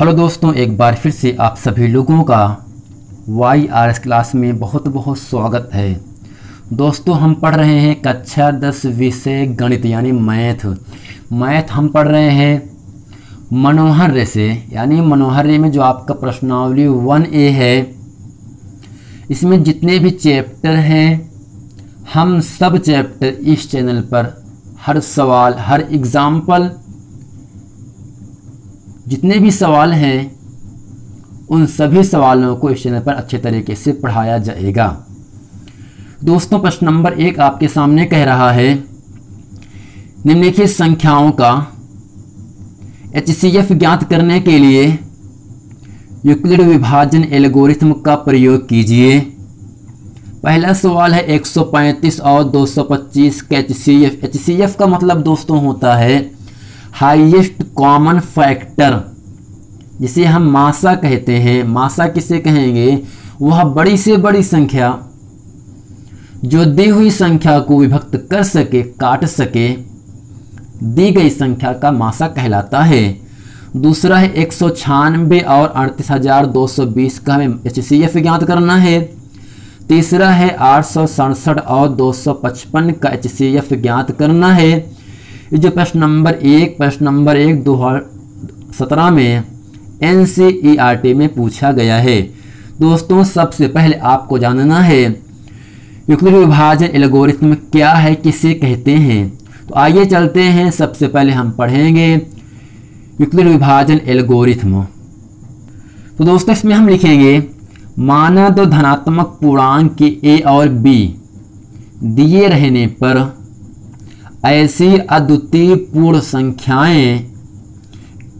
Hello दोस्तों, एक बार फिर से आप सभी लोगों का YRS क्लास में बहुत बहुत स्वागत है। दोस्तों, हम पढ़ रहे हैं कक्षा 10 विषय गणित यानी मैथ हम पढ़ रहे हैं मनोहर्य से, यानी मनोहर्य में जो आपका प्रश्नावली 1A है, इसमें जितने भी चैप्टर हैं हम सब चैप्टर इस चैनल पर हर सवाल हर एग्जाम्पल जितने भी सवाल हैं उन सभी सवालों को इस चैनल पर अच्छे तरीके से पढ़ाया जाएगा। दोस्तों, प्रश्न नंबर 1 आपके सामने कह रहा है निम्नलिखित संख्याओं का HCF ज्ञात करने के लिए यूक्लिड विभाजन एल्गोरिथम का प्रयोग कीजिए। पहला सवाल है 135 और 225 का HCF का मतलब दोस्तों होता है हाईएस्ट कॉमन फैक्टर, जिसे हम मासा कहते हैं। मासा किसे कहेंगे? वह बड़ी से बड़ी संख्या जो दी हुई संख्या को विभक्त कर सके, काट सके, दी गई संख्या का मासा कहलाता है। दूसरा है 196 और 38,220 का हमें HCF ज्ञात करना है। तीसरा है 867 और 255 का HCF ज्ञात करना है। ये जो प्रश्न नंबर 1 2017 में NCERT में पूछा गया है। दोस्तों, सबसे पहले आपको जानना है यूक्लिड विभाजन एल्गोरिथम क्या है, किसे कहते हैं। तो आइए चलते हैं। सबसे पहले हम पढ़ेंगे यूक्लिड विभाजन एल्गोरिथम। तो दोस्तों, इसमें हम लिखेंगे माना दो धनात्मक पूर्णांक के A और B दिए रहने पर ऐसी अद्वितीय पूर्ण संख्याएं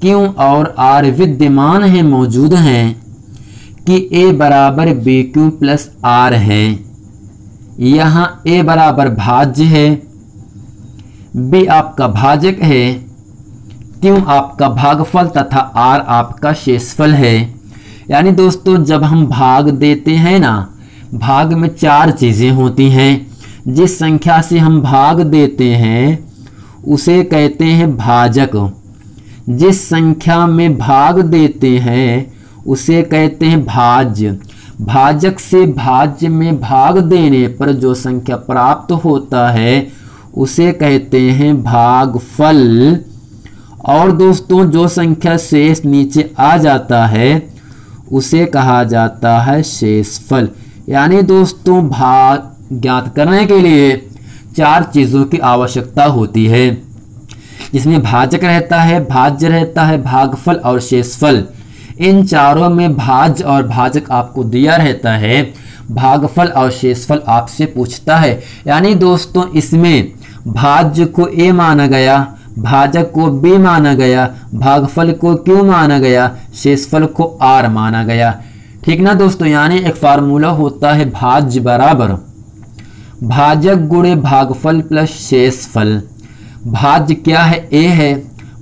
Q और R विद्यमान हैं, मौजूद हैं कि A बराबर BQ प्लस R है। यहाँ A बराबर भाज्य है, B आपका भाजक है, Q आपका भागफल तथा R आपका शेषफल है। यानी दोस्तों, जब हम भाग देते हैं ना, भाग में 4 चीज़ें होती हैं। जिस संख्या से हम भाग देते हैं उसे कहते हैं भाजक। जिस संख्या में भाग देते हैं उसे कहते हैं भाज्य। भाजक से भाज्य में भाग देने पर जो संख्या प्राप्त होता है उसे कहते हैं भागफल। और दोस्तों, जो संख्या शेष नीचे आ जाता है उसे कहा जाता है शेषफल। यानी दोस्तों, भाग ज्ञात करने के लिए 4 चीज़ों की आवश्यकता होती है, जिसमें भाजक रहता है, भाज्य रहता है, भागफल और शेषफल। इन चारों में भाज्य और भाजक आपको दिया रहता है, भागफल और शेषफल आपसे पूछता है। यानी दोस्तों, इसमें भाज्य को A माना गया, भाजक को B माना गया, भागफल को Q माना गया, शेषफल को R माना गया। ठीक ना दोस्तों? यानी एक फार्मूला होता है भाज्य बराबर भाजक गुणे भागफल प्लस शेषफल। भाज्य क्या है? A है,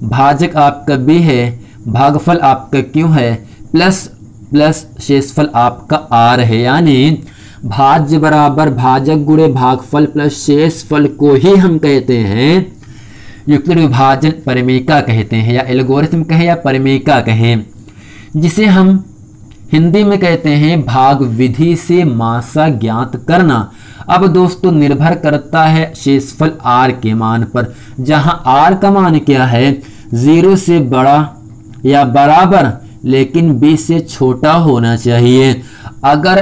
भाजक आपका B है, भागफल आपका Q है, प्लस शेषफल आपका R है। यानी भाज्य बराबर भाजक गुणे भागफल प्लस शेषफल को ही हम कहते हैं यूक्लिड विभाजन परिमेयिका कहते हैं, या एल्गोरिथम कहें या परिमेयिका कहें, जिसे हम हिंदी में कहते हैं भाग विधि से मासा ज्ञात करना। अब दोस्तों, निर्भर करता है शेषफल R के मान पर, जहां R का मान क्या है? 0 से बड़ा या बराबर लेकिन B से छोटा होना चाहिए। अगर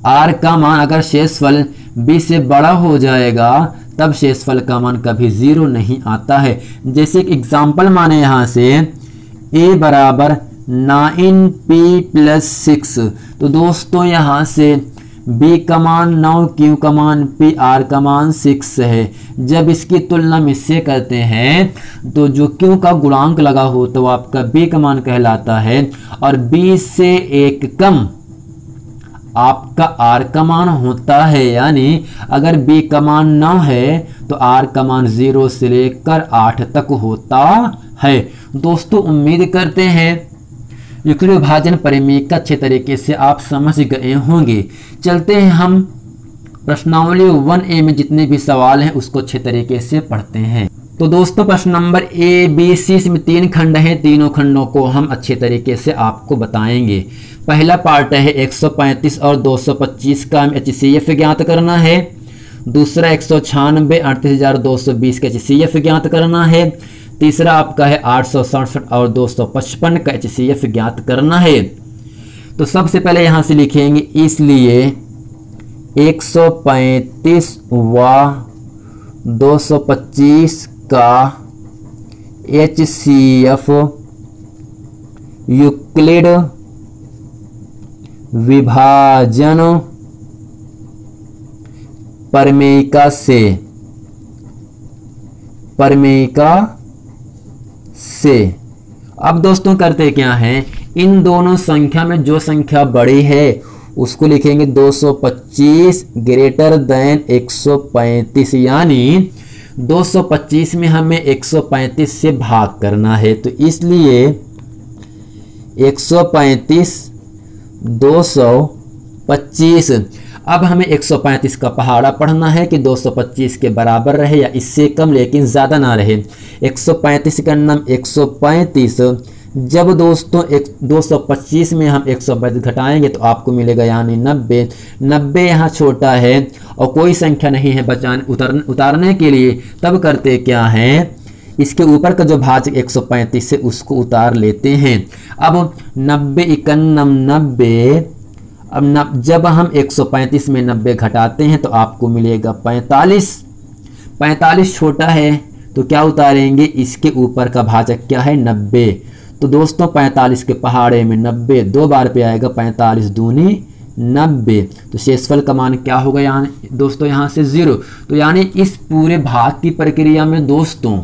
R का मान, अगर शेषफल B से बड़ा हो जाएगा तब शेषफल का मान कभी 0 नहीं आता है। जैसे एक एग्जाम्पल माने यहाँ से A बराबर 9P प्लस 6। तो दोस्तों, यहाँ से B का मान 9, Q का मान P, R का मान 6 है। जब इसकी तुलना हम इससे करते हैं तो जो Q का गुणांक लगा हो तो आपका B का मान कहलाता है, और B से 1 कम आपका R का मान होता है। यानी अगर B का मान 9 है तो R का मान 0 से लेकर 8 तक होता है। दोस्तों, उम्मीद करते हैं यूक्लिड विभाजन परिमेयिका अच्छे तरीके से आप समझ गए होंगे। चलते हैं हम प्रश्नावली 1A में जितने भी सवाल हैं उसको अच्छे तरीके से पढ़ते हैं। तो दोस्तों प्रश्न नंबर ए बी सी इसमें 3 खंड हैं, तीनों खंडों को हम अच्छे तरीके से आपको बताएंगे। पहला पार्ट है 135 और 225 का HCF ज्ञात करना है। दूसरा 196 38,220 का HCF ज्ञात करना है। तीसरा आपका है 867 और 255 का HCF ज्ञात करना है। तो सबसे पहले यहां से लिखेंगे, इसलिए 135 व 225 का HCF यूक्लिड विभाजन परमेयिका से। अब दोस्तों करते क्या हैं, इन दोनों संख्या में जो संख्या बड़ी है उसको लिखेंगे 225 ग्रेटर देन 135, यानी 225 में हमें 135 से भाग करना है। तो इसलिए 135 225, अब हमें 135 का पहाड़ा पढ़ना है कि 225 के बराबर रहे या इससे कम लेकिन ज़्यादा ना रहे। 135 का नाम 135, जब दोस्तों 225 में हम 135 घटाएंगे तो आपको मिलेगा यानी 90। 90 यहाँ छोटा है और कोई संख्या नहीं है उतारने के लिए, तब करते क्या हैं, इसके ऊपर का जो भाजक 135 से उसको उतार लेते हैं। अब 90 91 90, अब जब हम 135 में 90 घटाते हैं तो आपको मिलेगा 45। 45 छोटा है तो क्या उतारेंगे, इसके ऊपर का भाजक क्या है 90। तो दोस्तों 45 के पहाड़े में 90 दो बार पे आएगा, 45 दूनी 90। तो शेषफल का मान क्या होगा यानी दोस्तों यहाँ से 0। तो यानी इस पूरे भाग की प्रक्रिया में दोस्तों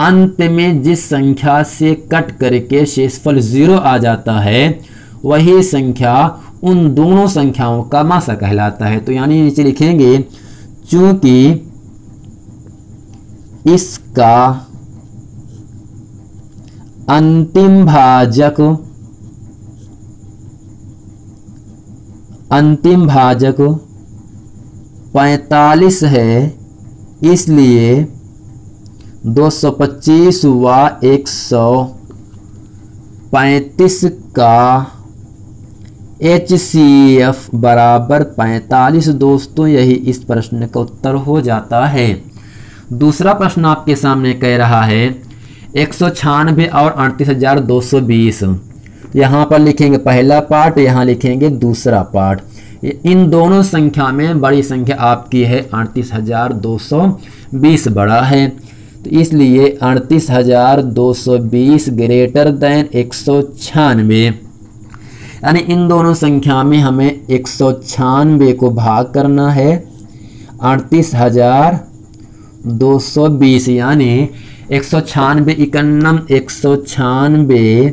अंत में जिस संख्या से कट करके शेषफल 0 आ जाता है वही संख्या उन दोनों संख्याओं का मासा कहलाता है। तो यानी नीचे लिखेंगे, चूंकि इसका अंतिम भाजक 45 है, इसलिए 225 व 135 का HCF बराबर 45। दोस्तों यही इस प्रश्न का उत्तर हो जाता है। दूसरा प्रश्न आपके सामने कह रहा है 196 और 38,220। यहाँ पर लिखेंगे पहला पार्ट, यहाँ लिखेंगे दूसरा पार्ट। इन दोनों संख्या में बड़ी संख्या आपकी है 38,220 बड़ा है, तो इसलिए 38,220 ग्रेटर देन 196, यानी इन दोनों संख्या में हमें 196 को भाग करना है 38,220, यानी 196 91 196।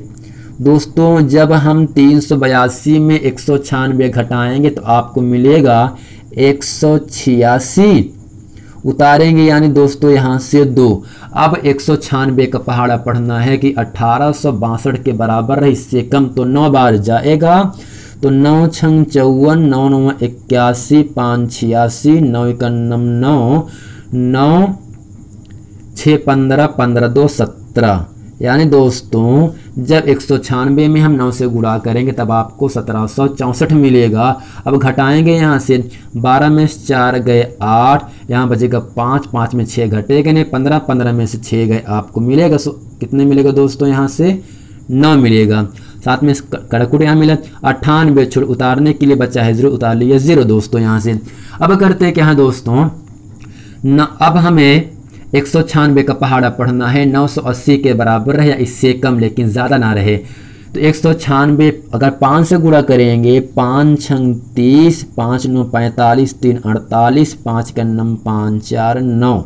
दोस्तों जब हम 382 में 196 घटाएंगे तो आपको मिलेगा 186, उतारेंगे यानी दोस्तों यहाँ से 2। अब 196 का पहाड़ा पढ़ना है कि 1862 के बराबर रहे, इससे कम तो 9 बार जाएगा। तो 9 छंग 54, 9 9 81, 5 86, 9 91 9, 9 6 15, 15 2 17, यानी दोस्तों जब 196 में हम 9 से गुणा करेंगे तब आपको 1764 मिलेगा। अब घटाएंगे यहाँ से 12 में 4 गए 8, यहाँ बचेगा 5, 5 में 6 घटेगा नहीं 15, 15 में से 6 गए आपको मिलेगा कितने मिलेगा दोस्तों, यहाँ से 9 मिलेगा। साथ में कड़कुट यहाँ मिला 98 छोड़ उतारने के लिए बचा है 0, उतार लिया 0 दोस्तों यहाँ से। अब करते क्या है दोस्तों अब हमें 196 का पहाड़ा पढ़ना है 980 के बराबर रहे या इससे कम लेकिन ज़्यादा ना रहे। तो 196 अगर 5 से गुणा करेंगे 5 छंग 30, 5 9 45, 3 48, 5 का 9 5 4 9।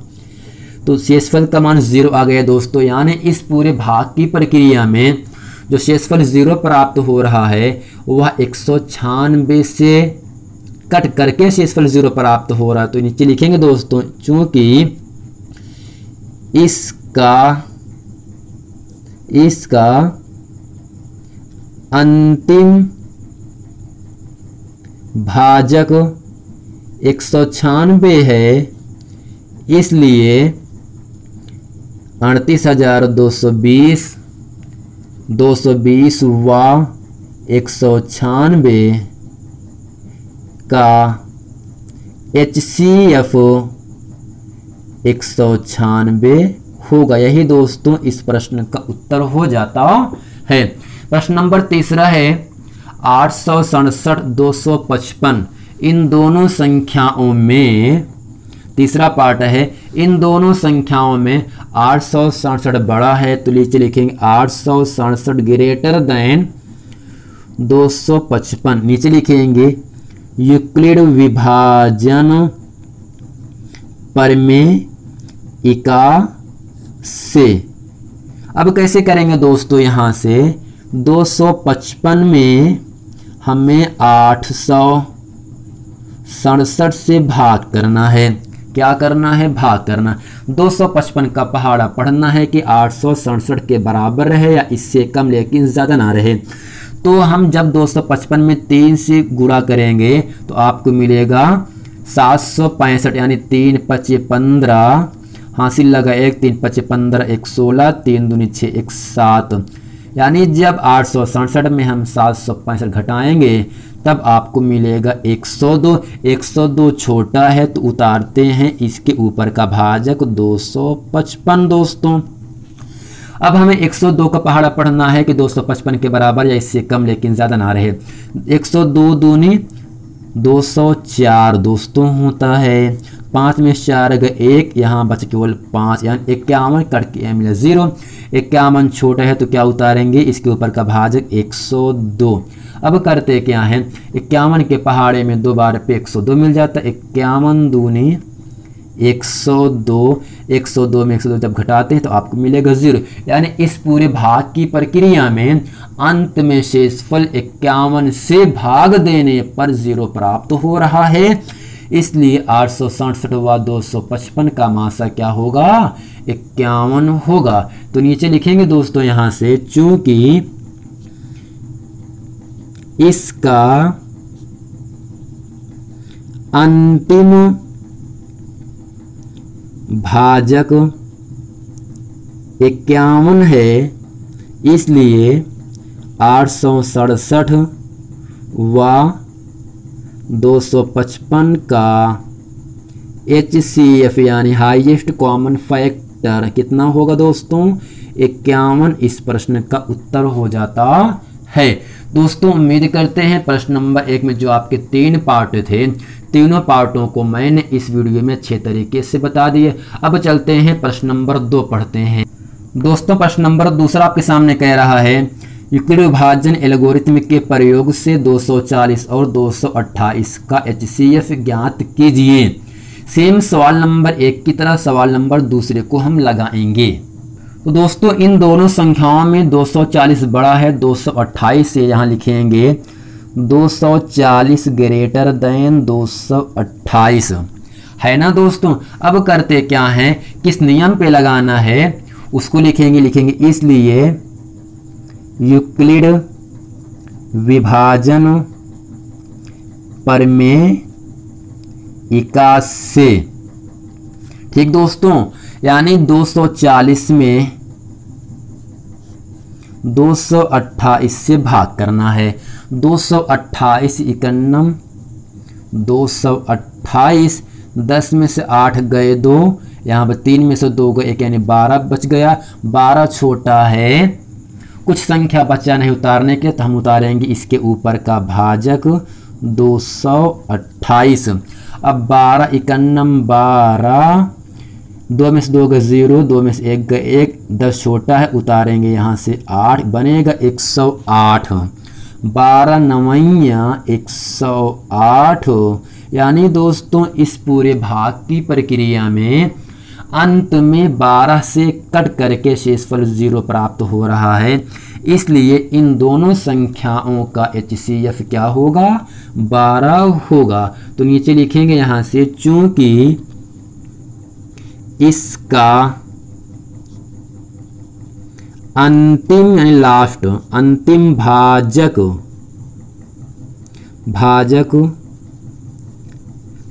तो शेषफल का मान 0 आ गया दोस्तों, यानी इस पूरे भाग की प्रक्रिया में जो शेषफल 0 प्राप्त हो रहा है वह 196 से कट करके शेषफल 0 प्राप्त हो रहा है। तो नीचे लिखेंगे दोस्तों, चूंकि इसका अंतिम भाजक 196 है, इसलिए 38,220, 220 व 196 का HCF 196 होगा। यही दोस्तों इस प्रश्न का उत्तर हो जाता है। प्रश्न नंबर तीसरा है 867, 255 इन दोनों संख्याओं में, तीसरा पार्ट है, इन दोनों संख्याओं में 867 बड़ा है तो नीचे लिखेंगे 867 ग्रेटर देन 255, नीचे लिखेंगे यूक्लिड विभाजन प्रमेयिका से। अब कैसे करेंगे दोस्तों, यहां से 255 में हमें 867 से भाग करना है। क्या करना है? भाग करना। 255 का पहाड़ा पढ़ना है कि 867 के बराबर रहे या इससे कम लेकिन ज़्यादा ना रहे। तो हम जब 255 में 3 से गुणा करेंगे तो आपको मिलेगा 765, यानी 3 5 15, हासिल लगा 1, 3 5 15, 1 16, 3 दूनी 6, 1 7, यानी जब 867 में हम 765 घटाएंगे तब आपको मिलेगा 102। 102 छोटा है तो उतारते हैं इसके ऊपर का भाजक 255 दोस्तों। अब हमें 102 का पहाड़ा पढ़ना है कि 255 के बराबर या इससे कम लेकिन ज़्यादा ना रहे। 102 दूनी 204 दोस्तों होता है। 5 में 4 गए 1, यहाँ बच केवल 5, यानी 51 कट के मिला 0। 51 छोटा है तो क्या उतारेंगे? इसके ऊपर का भाजक 102। अब करते क्या है, 51 के पहाड़े में 2 बार पे 102 मिल जाता है। 51 दूनी 102, 102 में 102 जब घटाते हैं तो आपको मिलेगा 0, यानी इस पूरे भाग की प्रक्रिया में अंत में शेषफल 51 से भाग देने पर 0 प्राप्त हो रहा है। इसलिए 867 व 255 का मासा क्या होगा? 51 होगा। तो नीचे लिखेंगे दोस्तों यहां से, चूंकि इसका अंतिम भाजक 51 है, इसलिए 867 व 255 का HCF यानी हाईएस्ट कॉमन फैक्टर कितना होगा दोस्तों? 51 इस प्रश्न का उत्तर हो जाता है। दोस्तों उम्मीद करते हैं प्रश्न नंबर 1 में जो आपके 3 पार्ट थे, तीनों पार्टों को मैंने इस वीडियो में अच्छे तरीके से बता दिए। अब चलते हैं प्रश्न नंबर 2 पढ़ते हैं। दोस्तों प्रश्न नंबर दूसरा आपके सामने कह रहा है, यूक्लिड विभाजन एल्गोरिथम के प्रयोग से 240 और 228 का HCF ज्ञात कीजिए। सेम सवाल नंबर 1 की तरह सवाल नंबर दूसरे को हम लगाएंगे। तो दोस्तों इन दोनों संख्याओं में 240 बड़ा है 228 से, यहाँ लिखेंगे 240 ग्रेटर देन 228 है ना दोस्तों। अब करते क्या है, किस नियम पे लगाना है उसको लिखेंगे इसलिए यूक्लिड विभाजन प्रमेयिका से। ठीक दोस्तों, यानी 240 में 228 से भाग करना है। 228 51 228, 10 में से 8 गए 2, यहाँ पर 3 में से 2 गए 1, यानी 12 बच गया। 12 छोटा है, कुछ संख्या बचा नहीं उतारने के तो हम उतारेंगे इसके ऊपर का भाजक 228। अब 12 51 12, 2 में से 2 गए 0, 2 में से 1 गए 1, 10 छोटा है उतारेंगे यहाँ से 8, बनेगा 108। 12 9 108, यानी दोस्तों इस पूरे भाग की प्रक्रिया में अंत में 12 से कट करके शेषफल 0 प्राप्त हो रहा है। इसलिए इन दोनों संख्याओं का HCF क्या होगा? 12 होगा। तो नीचे लिखेंगे यहाँ से, चूंकि इसका अंतिम यानी लास्ट अंतिम भाजक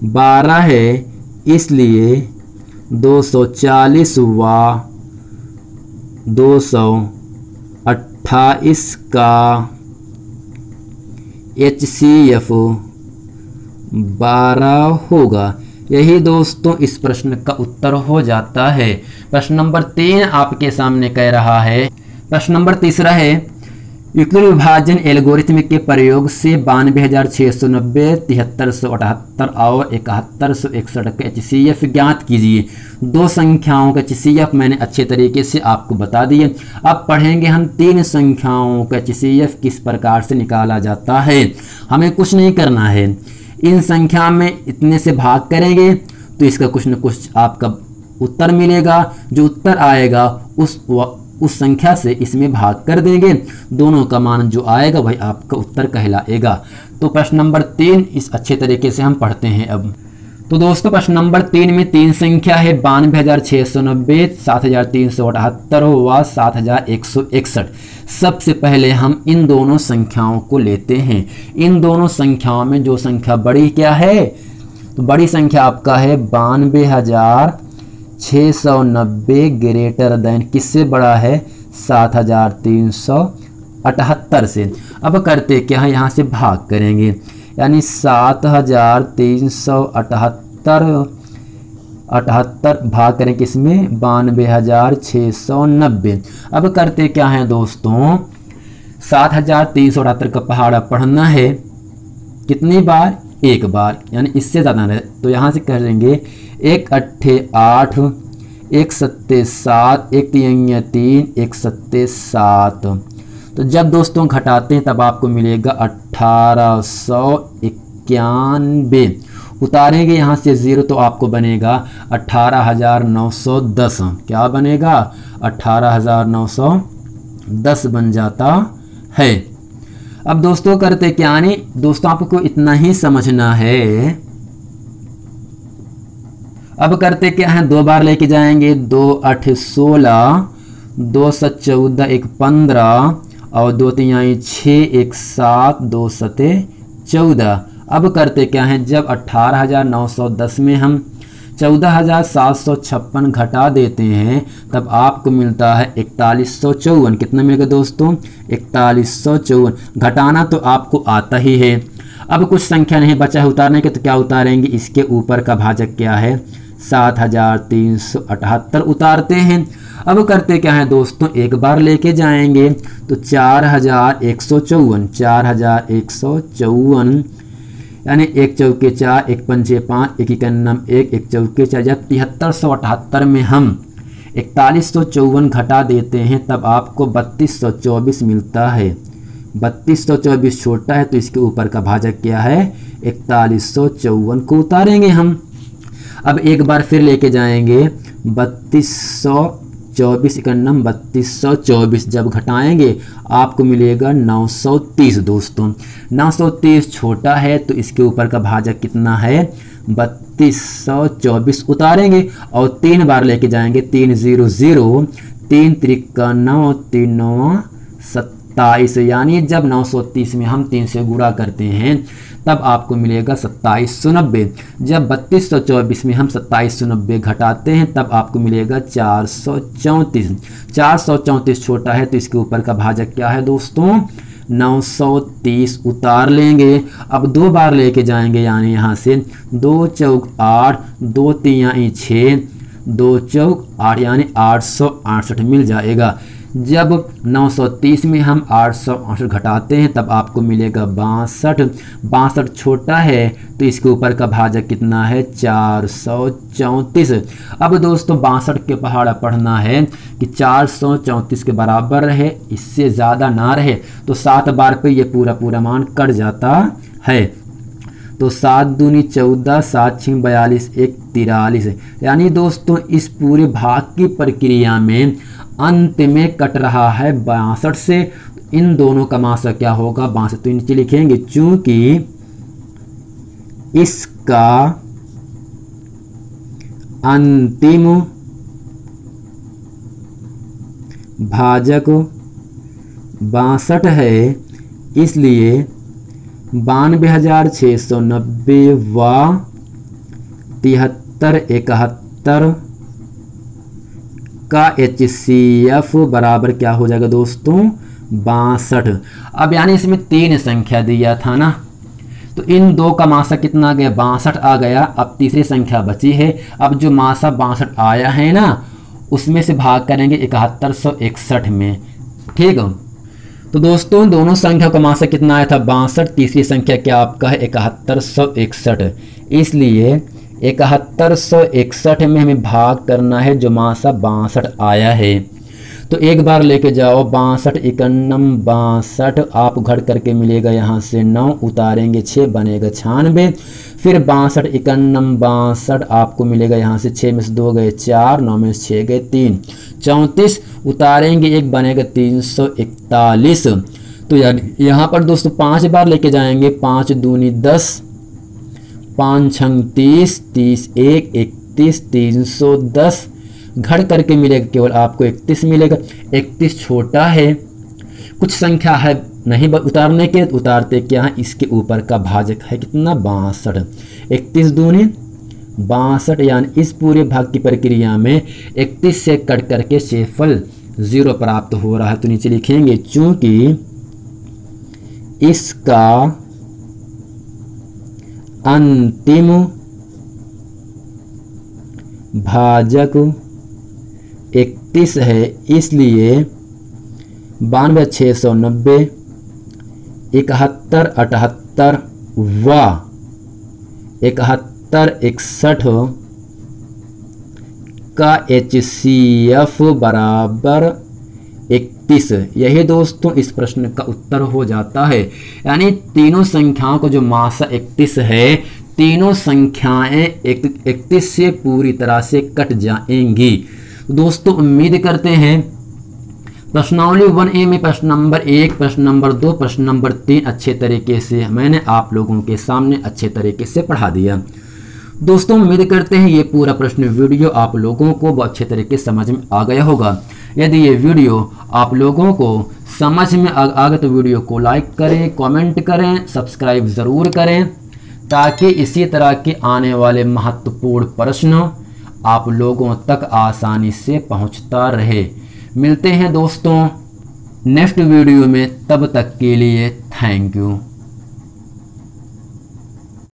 12 है, इसलिए 240 व 228 का HCF 12 होगा। यही दोस्तों इस प्रश्न का उत्तर हो जाता है। प्रश्न नंबर 3 आपके सामने कह रहा है, प्रश्न नंबर तीसरा है, यूक्लिड विभाजन एल्गोरिथम के प्रयोग से 92,690, 7378 और 7161 का HCF ज्ञात कीजिए। दो संख्याओं का HCF मैंने अच्छे तरीके से आपको बता दिए। अब पढ़ेंगे हम तीन संख्याओं का HCF किस प्रकार से निकाला जाता है। हमें कुछ नहीं करना है, इन संख्या में इतने से भाग करेंगे तो इसका कुछ न कुछ आपका उत्तर मिलेगा। जो उत्तर आएगा उस संख्या से इसमें भाग कर देंगे, दोनों का मान जो आएगा वही आपका उत्तर कहलाएगा। तो प्रश्न नंबर 3 इस अच्छे तरीके से हम पढ़ते हैं। अब तो दोस्तों प्रश्न नंबर 3 में तीन संख्या है 92,690, 7,378 व 7,161। सबसे पहले हम इन दोनों संख्याओं को लेते हैं। इन दोनों संख्याओं में जो संख्या बड़ी क्या है, तो बड़ी संख्या आपका है 92,690 ग्रेटर देन किससे बड़ा है, 7,378 से। अब करते क्या है, यहाँ से भाग करेंगे, यानी 7,378 भाग करें किसमें, 92,690। अब करते क्या है दोस्तों, 7,378 का पहाड़ा पढ़ना है कितनी बार, एक बार, यानी इससे ज़्यादा है। तो यहाँ से करेंगे 1 अट्ठे 8, 1 सत्ते 7, 1 तिहैया 3, 1 सत्ते 7। तो जब दोस्तों घटाते हैं तब आपको मिलेगा 1891। उतारेंगे यहाँ से 0 तो आपको बनेगा 18,910। क्या बनेगा, 18,910 बन जाता है। अब दोस्तों करते क्या, यानी दोस्तों आपको इतना ही समझना है। अब करते क्या है, दो बार लेके जाएंगे, 2 8 16, 2 7 14, 1 15 और 2 3 6, 1 7, 2 7 14। अब करते क्या है, जब 18,910 में हम 14,756 घटा देते हैं तब आपको मिलता है 4154। कितना मिलेगा दोस्तों, 4154। घटाना तो आपको आता ही है। अब कुछ संख्या नहीं बचा है उतारने के, तो क्या उतारेंगे, इसके ऊपर का भाजक क्या है, 7,378 उतारते हैं। अब करते क्या है दोस्तों, एक बार लेके जाएंगे तो 4,154, 4,154, यानी 1 चौके 4, 1 पंचे 5, 1 इक्यानम 1, 1 चौके 4। जब 7378 में हम 4154 घटा देते हैं तब आपको 3224 मिलता है। 3224 छोटा है तो इसके ऊपर का भाजक क्या है, 4154 को उतारेंगे हम। अब एक बार फिर लेके जाएंगे 3224, इक्यानम 3224। जब घटाएंगे आपको मिलेगा 930 दोस्तों। 930 छोटा है तो इसके ऊपर का भाजक कितना है, 3224 उतारेंगे और 3 बार लेके जाएंगे, 3 0 0, 3 त्रिका 9, 3 9 27। यानी जब 930 में हम 3 से गुणा करते हैं तब आपको मिलेगा 2790। जब 3224 में हम 2790 घटाते हैं तब आपको मिलेगा 434। 434 छोटा है तो इसके ऊपर का भाजक क्या है दोस्तों, 930 उतार लेंगे। अब 2 बार लेके जाएंगे, यानी यहाँ से 2 चौक 8, 2 3 6, 2 चौक 8, यानी 868 मिल जाएगा। जब 930 में हम 868 घटाते हैं तब आपको मिलेगा 62। 62 छोटा है तो इसके ऊपर का भाजक कितना है, 434। अब दोस्तों 62 के पहाड़ा पढ़ना है कि 434 के बराबर रहे, इससे ज़्यादा ना रहे। तो 7 बार पे ये पूरा मान कट जाता है। तो 7 दूनी 14, 7 6 42, 1 43। यानी दोस्तों इस पूरे भाग की प्रक्रिया में अंत में कट रहा है 62 से। इन दोनों का मासा क्या होगा, 62। तो नीचे लिखेंगे चूंकि इसका अंतिम भाजक 62 है, इसलिए 92,690 व 7371 का HCF बराबर क्या हो जाएगा दोस्तों 62। अब यानी इसमें 3 संख्या दिया था ना, तो इन 2 का मासा कितना आ गया 62 आ गया। अब तीसरी संख्या बची है। अब जो मासा 62 आया है ना उसमें से भाग करेंगे 7161 में। ठीक है, तो दोस्तों दोनों संख्या का मासा कितना आया था 62, तीसरी संख्या क्या आपका है 7161। इसलिए 7161 में हमें भाग करना है जो मासा 62 आया है। तो एक बार लेके जाओ 62 91 62, आप घट करके मिलेगा यहाँ से 9, उतारेंगे 6 बनेगा 96। फिर 62 91 62 आपको मिलेगा यहाँ से 6 में से 2 गए 4, 9 में से 6 गए 3, 34, उतारेंगे 1 बनेगा 341। तो यहाँ पर दोस्तों 5 बार लेके जाएंगे, 5 दूनी 10, 5 छंग 30, 30 1 31, 310, घड़ करके मिलेगा केवल आपको 31 मिलेगा। 31 छोटा है, कुछ संख्या है नहीं उतारने के, उतारते क्या है इसके ऊपर का भाजक है कितना 62। 31 दूनी 62, यानी इस पूरे भाग की प्रक्रिया में 31 से कट करके शेषफल 0 प्राप्त हो रहा है। तो नीचे लिखेंगे चूंकि इसका अंतिम भाजक 31 है, इसलिए 92 690 71 78 व 71 61 का HCF बराबर 31। यही दोस्तों इस प्रश्न का उत्तर हो जाता है। यानी तीनों संख्याओं को जो मासा 31 है, तीनों संख्याएं 31 से पूरी तरह से कट जाएंगी। दोस्तों उम्मीद करते हैं प्रश्नावली 1A में प्रश्न नंबर 1, प्रश्न नंबर 2, प्रश्न नंबर 3 अच्छे तरीके से मैंने आप लोगों के सामने अच्छे तरीके से पढ़ा दिया। दोस्तों उम्मीद करते हैं ये पूरा प्रश्न वीडियो आप लोगों को बहुत अच्छे तरीके से समझ में आ गया होगा। यदि ये वीडियो आप लोगों को समझ में आ गया तो वीडियो को लाइक करें, कमेंट करें, सब्सक्राइब ज़रूर करें, ताकि इसी तरह के आने वाले महत्वपूर्ण प्रश्न आप लोगों तक आसानी से पहुंचता रहे। मिलते हैं दोस्तों नेक्स्ट वीडियो में, तब तक के लिए थैंक यू।